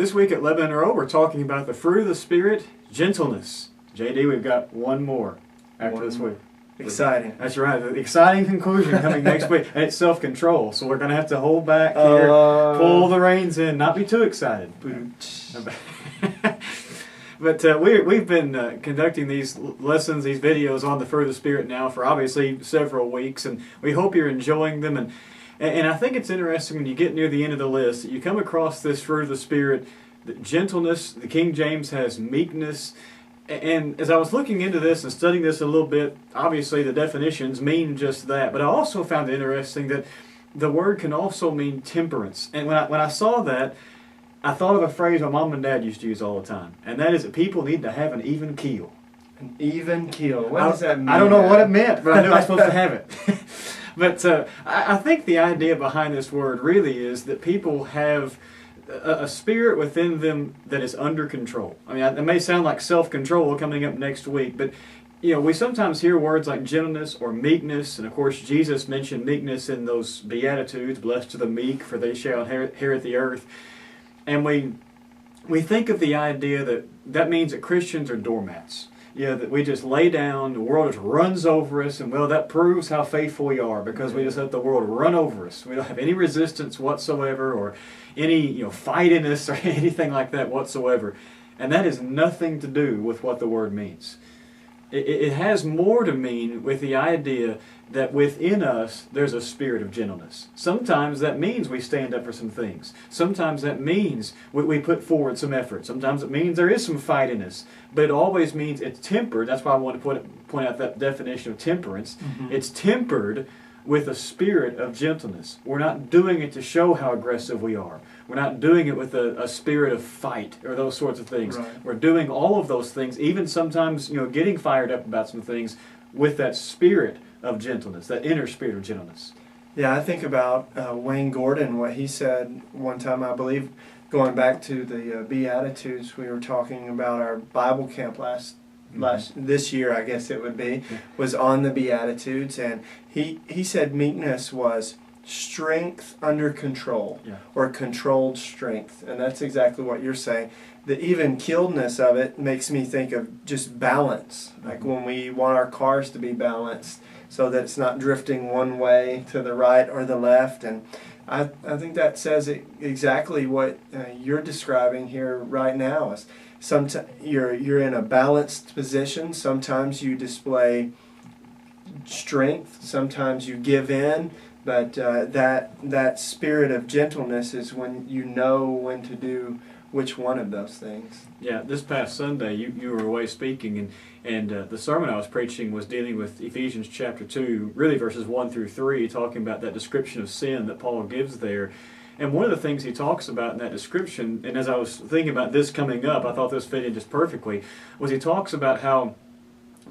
This week at Lebanon we're talking about the fruit of the Spirit, gentleness. JD, we've got one more after this week. Exciting. That's right. The exciting conclusion coming next week. And it's self-control. So we're going to have to hold back here, pull the reins in, not be too excited. But we've been conducting these lessons, these videos on the fruit of the Spirit now for obviously several weeks, and we hope you're enjoying them. And I think it's interesting when you get near the end of the list that you come across this fruit of the Spirit, the gentleness. The King James has meekness. And as I was looking into this and studying this a little bit, obviously the definitions mean just that. But I also found it interesting that the word can also mean temperance. And when I saw that, I thought of a phrase my mom and dad used to use all the time, and that is that people need to have an even keel. An even keel. What does that mean? I don't know what it meant, but I knew I was supposed to have it. But I think the idea behind this word really is that people have a spirit within them that is under control. I mean, it may sound like self-control coming up next week, but you know, we sometimes hear words like gentleness or meekness, and of course Jesus mentioned meekness in those Beatitudes, blessed are the meek, for they shall inherit the earth. And we think of the idea that means that Christians are doormats. You know, that we just lay down, the world just runs over us, and well, that proves how faithful we are because we just let the world run over us. We don't have any resistance whatsoever or any fight in us or anything like that whatsoever. And that has nothing to do with what the word means. It has more to mean with the idea that within us there's a spirit of gentleness. Sometimes that means we stand up for some things. Sometimes that means we put forward some effort. Sometimes it means there is some fight in us. But it always means it's tempered. That's why I want to point out that definition of temperance. Mm-hmm. It's tempered with a spirit of gentleness. We're not doing it to show how aggressive we are. We're not doing it with a spirit of fight or those sorts of things. Right. We're doing all of those things, even sometimes getting fired up about some things with that spirit of gentleness, that inner spirit of gentleness. Yeah, I think about Wayne Gordon, what he said one time, I believe, going back to the Beatitudes. We were talking about our Bible camp this year, I guess it would be, was on the Beatitudes, and he said meekness was strength under control, or controlled strength, and that's exactly what you're saying. The even-keeledness of it makes me think of just balance, like when we want our cars to be balanced so that it's not drifting one way to the right or the left, and I think that says exactly what you're describing here right now. Is sometimes you're in a balanced position. Sometimes you display strength. Sometimes you give in. But that spirit of gentleness is when you know when to do which one of those things. Yeah, this past Sunday you were away speaking, and the sermon I was preaching was dealing with Ephesians chapter 2, really verses 1 through 3, talking about that description of sin that Paul gives there. And one of the things he talks about in that description, and as I was thinking about this coming up, I thought this fit in just perfectly, was he talks about how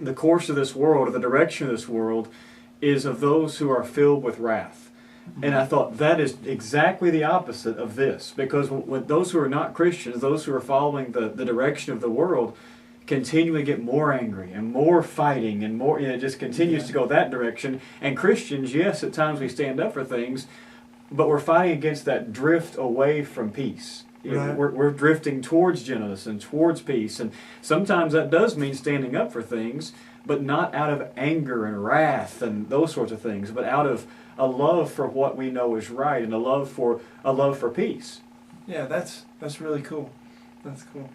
the course of this world, or the direction of this world, is of those who are filled with wrath. And I thought that is exactly the opposite of this, because with those who are not Christians, those who are following the direction of the world, continually get more angry and more fighting and more, it just continues to go that direction. And Christians, yes, at times we stand up for things, but we're fighting against that drift away from peace. Right. We're drifting towards gentleness and towards peace, and sometimes that does mean standing up for things, but not out of anger and wrath and those sorts of things, but out of a love for what we know is right and a love for peace. Yeah, that's really cool. That's cool.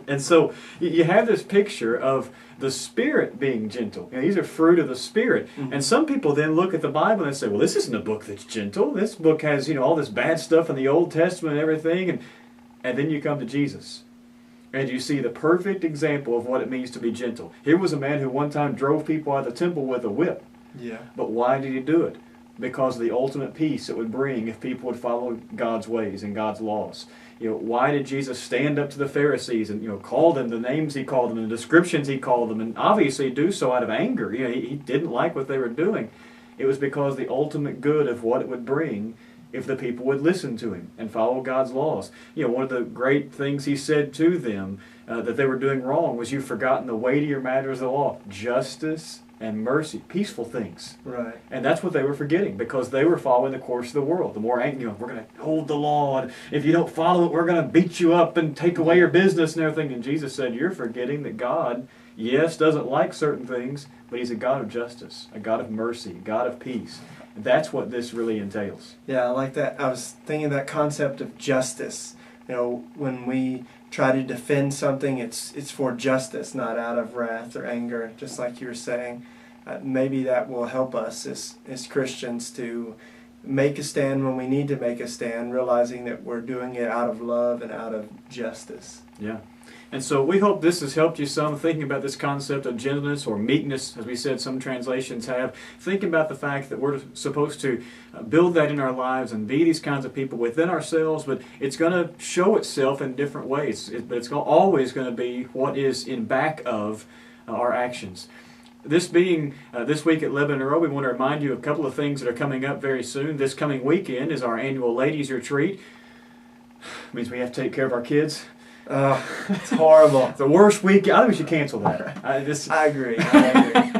And so you have this picture of the Spirit being gentle. These are fruit of the Spirit. Mm-hmm. And some people then look at the Bible and say, well, this isn't a book that's gentle. This book has all this bad stuff in the Old Testament and everything. And then you come to Jesus. And you see the perfect example of what it means to be gentle. Here was a man who one time drove people out of the temple with a whip. Yeah. But why did he do it? Because of the ultimate peace it would bring if people would follow God's ways and God's laws. Why did Jesus stand up to the Pharisees and call them the names he called them and the descriptions he called them, and obviously do so out of anger? He didn't like what they were doing. It was because the ultimate good of what it would bring if the people would listen to him and follow God's laws. One of the great things he said to them that they were doing wrong was, you've forgotten the weightier matters of the law, justice and mercy, peaceful things. Right. And that's what they were forgetting, because they were following the course of the world. The more angry, we're going to hold the law, and if you don't follow it, we're going to beat you up and take away your business and everything. And Jesus said, you're forgetting that God, yes, doesn't like certain things, but he's a God of justice, a God of mercy, a God of peace. And that's what this really entails. Yeah, I like that. I was thinking of that concept of justice. When we try to defend something, it's for justice, not out of wrath or anger, just like you were saying. Maybe that will help us as Christians to make a stand when we need to make a stand, realizing that we're doing it out of love and out of justice. Yeah. And so we hope this has helped you some, thinking about this concept of gentleness or meekness, as we said some translations have. Thinking about the fact that we're supposed to build that in our lives and be these kinds of people within ourselves, but it's going to show itself in different ways. But it's always going to be what is in back of our actions. This being this week at Lebanon, we want to remind you of a couple of things that are coming up very soon. This coming weekend is our annual ladies' retreat. It means we have to take care of our kids. It's horrible. The worst week. I think we should cancel that. I agree.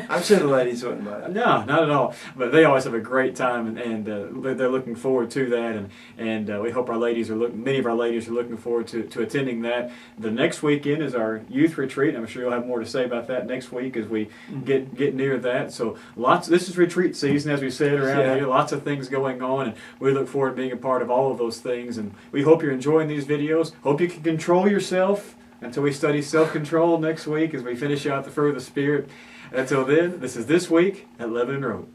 I'm sure the ladies wouldn't mind. No, not at all. But they always have a great time, and they're looking forward to that. And we hope many of our ladies are looking forward to attending that. The next weekend is our youth retreat. I'm sure you'll have more to say about that next week as we get near that. So this is retreat season, as we said around here. Lots of things going on, and we look forward to being a part of all of those things. And we hope you're enjoying these videos. Hope you can control yourself until we study self-control next week as we finish out the fruit of the Spirit. Until then, this is This Week at Lebanon Road.